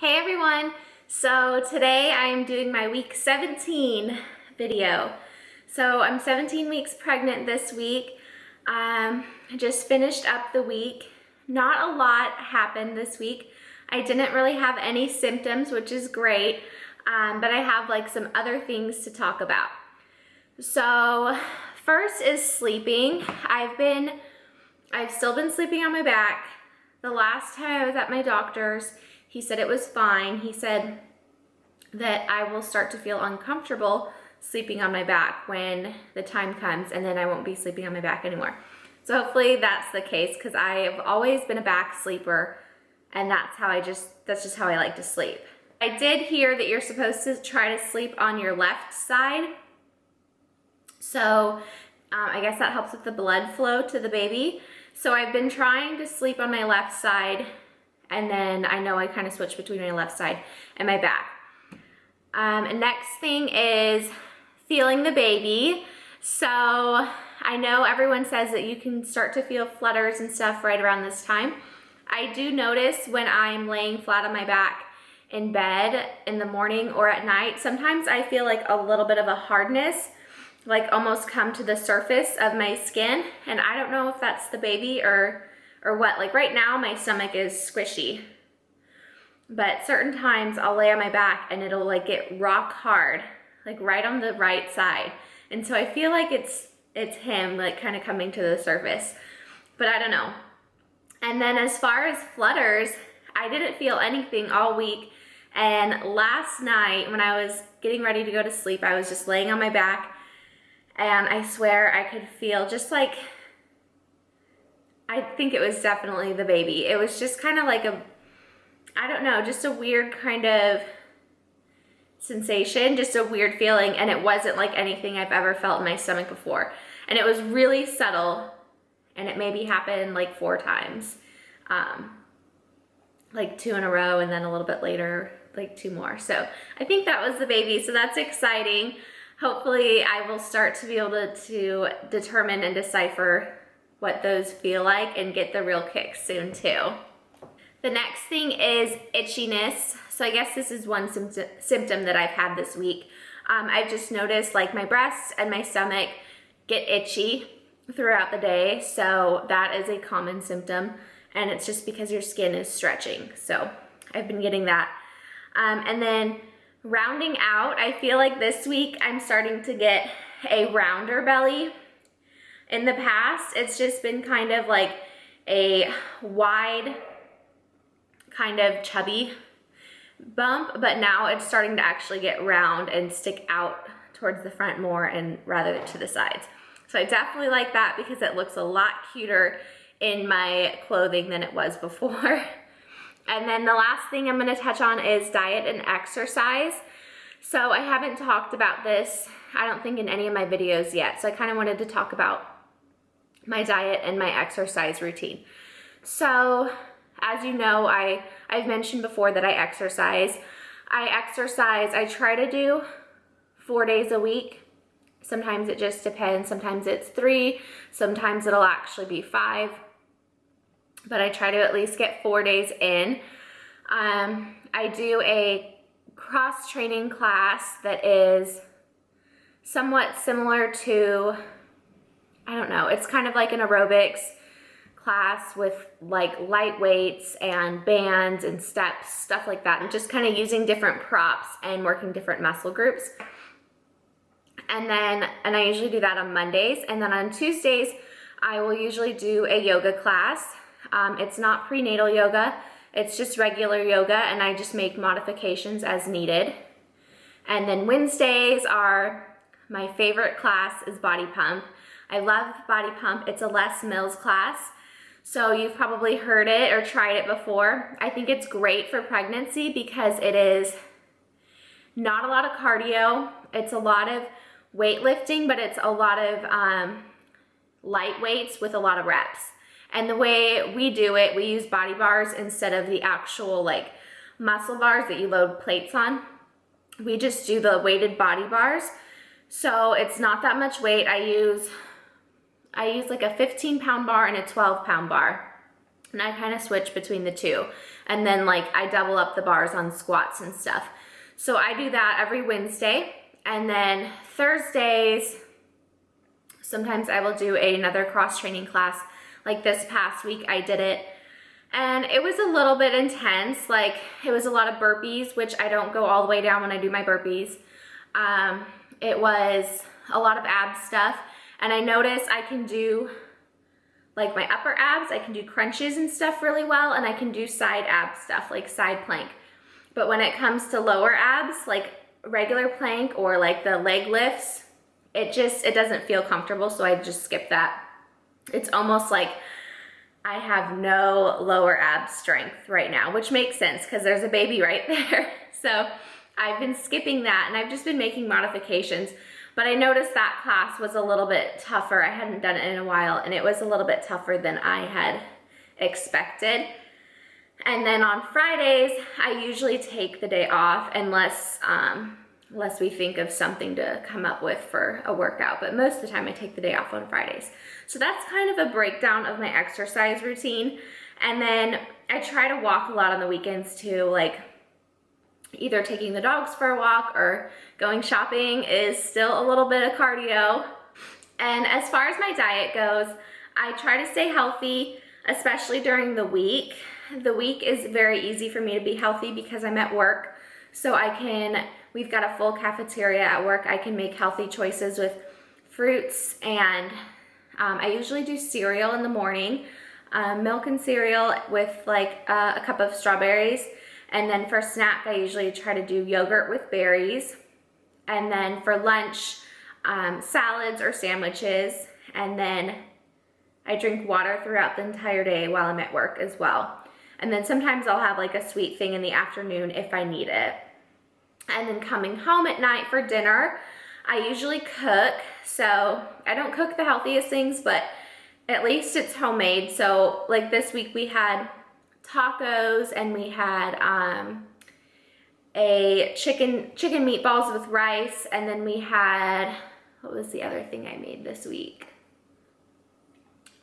Hey everyone! So today I am doing my week 17 video. So I'm 17 weeks pregnant this week. I just finished up the week. Not a lot happened this week. I didn't really have any symptoms, which is great, but I have like some other things to talk about. So first is sleeping. I've still been sleeping on my back. The last time I was at my doctor's, he said it was fine. He said that I will start to feel uncomfortable sleeping on my back when the time comes, and then I won't be sleeping on my back anymore. So hopefully that's the case, because I have always been a back sleeper, and that's just how I like to sleep. I did hear that you're supposed to try to sleep on your left side. So I guess that helps with the blood flow to the baby. So I've been trying to sleep on my left side, and then I know I kind of switch between my left side and my back. And next thing is feeling the baby. So I know everyone says that you can start to feel flutters and stuff right around this time. I do notice when I'm laying flat on my back in bed in the morning or at night, sometimes I feel like a little bit of a hardness, like almost come to the surface of my skin. And I don't know if that's the baby or what. Like right now my stomach is squishy, but certain times I'll lay on my back and it'll like get rock hard, like right on the right side. And so I feel like it's him like kind of coming to the surface, but I don't know. And then as far as flutters, I didn't feel anything all week. And last night when I was getting ready to go to sleep, I was just laying on my back, and I swear I could feel just like, I think it was definitely the baby. It was just kind of like I don't know, just a weird kind of sensation, just a weird feeling, and it wasn't like anything I've ever felt in my stomach before. And it was really subtle, and it maybe happened like 4 times. Like 2 in a row, and then a little bit later, like 2 more. So I think that was the baby, so that's exciting. Hopefully I will start to be able to determine and decipher what those feel like and get the real kick soon too. The next thing is itchiness. So I guess this is one symptom that I've had this week. I've just noticed like my breasts and my stomach get itchy throughout the day. So that is a common symptom, and it's just because your skin is stretching. So I've been getting that. And then rounding out, I feel like this week I'm starting to get a rounder belly. In the past, it's just been kind of like a wide, kind of chubby bump, but now it's starting to actually get round and stick out towards the front more and rather to the sides. So I definitely like that because it looks a lot cuter in my clothing than it was before. And then the last thing I'm going to touch on is diet and exercise. So I haven't talked about this, I don't think, in any of my videos yet. So I kind of wanted to talk about my diet and my exercise routine. So as you know, I've mentioned before that I exercise. I try to do 4 days a week. Sometimes it just depends. Sometimes it's 3, sometimes it'll actually be 5. But I try to at least get 4 days in. I do a cross-training class that is somewhat similar to, I don't know, it's kind of like an aerobics class with like light weights and bands and steps, stuff like that, and just kind of using different props and working different muscle groups. And I usually do that on Mondays, and then on Tuesdays I will usually do a yoga class. It's not prenatal yoga, it's just regular yoga, and I just make modifications as needed. And then Wednesdays are my favorite class, is body pump. I love body pump. It's a Les Mills class, so you've probably heard it or tried it before. I think it's great for pregnancy because it is not a lot of cardio. It's a lot of weightlifting, but it's a lot of light weights with a lot of reps. And the way we do it, we use body bars instead of the actual like muscle bars that you load plates on. We just do the weighted body bars. So it's not that much weight. I use like a 15-pound bar and a 12-pound bar. And I kind of switch between the two. And then like I double up the bars on squats and stuff. So I do that every Wednesday. And then Thursdays, sometimes I will do another cross training class. Like this past week I did it. And it was a little bit intense. Like it was a lot of burpees, which I don't go all the way down when I do my burpees. It was a lot of ab stuff. And I noticed I can do like my upper abs, I can do crunches and stuff really well, and I can do side ab stuff, like side plank. But when it comes to lower abs, like regular plank or like the leg lifts, it doesn't feel comfortable, so I just skip that. It's almost like I have no lower ab strength right now, which makes sense because there's a baby right there. So I've been skipping that, and I've just been making modifications. But I noticed that class was a little bit tougher. I hadn't done it in a while, and it was a little bit tougher than I had expected. And then on Fridays, I usually take the day off unless we think of something to come up with for a workout. But most of the time I take the day off on Fridays. So that's kind of a breakdown of my exercise routine. And then I try to walk a lot on the weekends too, like either taking the dogs for a walk or going shopping is still a little bit of cardio. And as far as my diet goes, I try to stay healthy, especially during the week. The week is very easy for me to be healthy because I'm at work. So we've got a full cafeteria at work. I can make healthy choices with fruits, and I usually do cereal in the morning, milk and cereal with like a cup of strawberries. And then for snack, I usually try to do yogurt with berries. And then for lunch, salads or sandwiches. And then I drink water throughout the entire day while I'm at work as well. And then sometimes I'll have like a sweet thing in the afternoon if I need it. And then coming home at night for dinner, I usually cook. So I don't cook the healthiest things, but at least it's homemade. So like this week we had tacos, and we had a chicken meatballs with rice, and then we had, what was the other thing I made this week?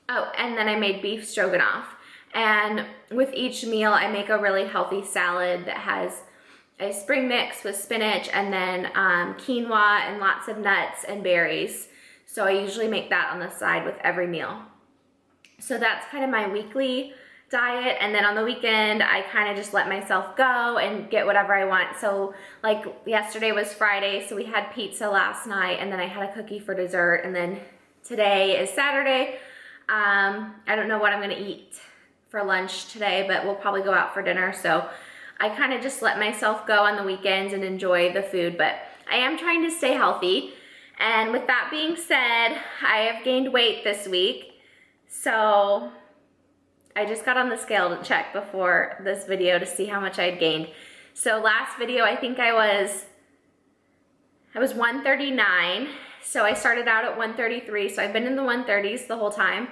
Oh, and then I made beef stroganoff. And with each meal I make a really healthy salad that has a spring mix with spinach, and then quinoa and lots of nuts and berries. So I usually make that on the side with every meal. So that's kind of my weekly diet. And then on the weekend I kind of just let myself go and get whatever I want. So like yesterday was Friday, so we had pizza last night, and then I had a cookie for dessert, and then today is Saturday. I don't know what I'm gonna eat for lunch today, but we'll probably go out for dinner. So I kind of just let myself go on the weekends and enjoy the food, but I am trying to stay healthy. And with that being said, I have gained weight this week. So I just got on the scale to check before this video to see how much I had gained. So last video, I think I was 139. So I started out at 133. So I've been in the 130s the whole time.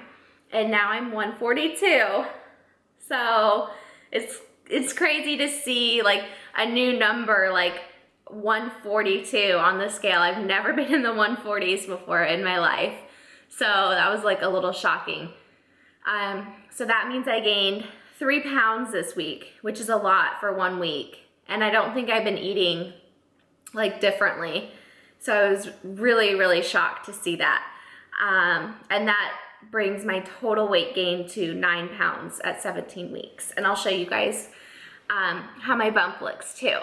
And now I'm 142. So it's crazy to see like a new number, like 142 on the scale. I've never been in the 140s before in my life. So that was like a little shocking. So that means I gained 3 pounds this week, which is a lot for 1 week. And I don't think I've been eating like differently. So I was really, really shocked to see that. And that brings my total weight gain to 9 pounds at 17 weeks. And I'll show you guys how my bump looks too.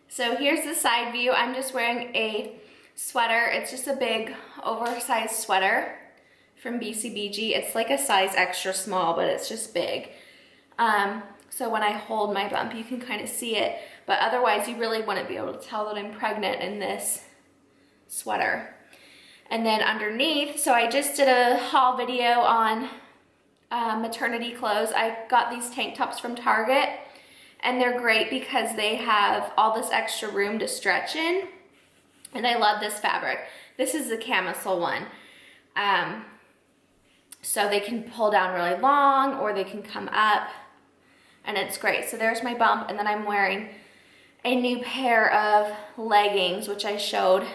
So here's the side view. I'm just wearing a sweater. It's just a big oversized sweater from BCBG. It's like a size extra small, but it's just big. So when I hold my bump, you can kind of see it, but otherwise you really wouldn't be able to tell that I'm pregnant in this sweater. And then underneath, so I just did a haul video on maternity clothes. I got these tank tops from Target, and they're great because they have all this extra room to stretch in. And I love this fabric. This is the camisole one. So they can pull down really long, or they can come up, and it's great. So there's my bump, and then I'm wearing a new pair of leggings, which I showed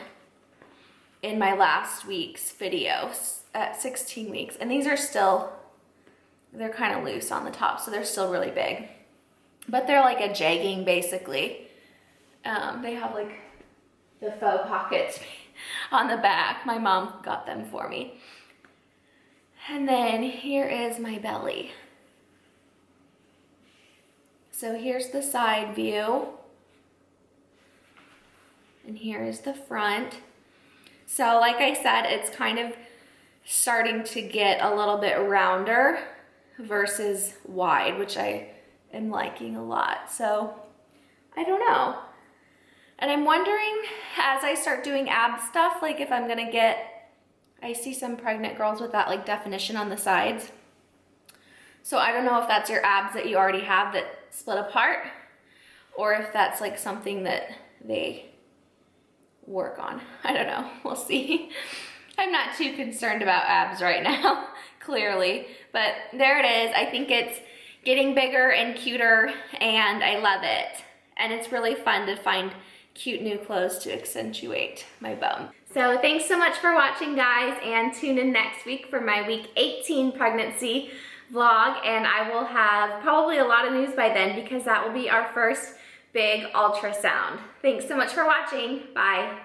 in my last week's video at 16 weeks. And these are still, they're kind of loose on the top, so they're still really big. But they're like a jegging basically. They have like the faux pockets on the back. My mom got them for me. And then here is my belly. So here's the side view. And here is the front. So like I said, it's kind of starting to get a little bit rounder versus wide, which I am liking a lot. So I don't know. And I'm wondering, as I start doing ab stuff, like if I'm gonna get, I see some pregnant girls with that like definition on the sides. So I don't know if that's your abs that you already have that split apart, or if that's like something that they work on. I don't know, we'll see. I'm not too concerned about abs right now, clearly, but there it is. I think it's getting bigger and cuter, and I love it. And it's really fun to find cute new clothes to accentuate my bum. So thanks so much for watching, guys, and tune in next week for my week 18 pregnancy vlog, and I will have probably a lot of news by then because that will be our first big ultrasound. Thanks so much for watching. Bye.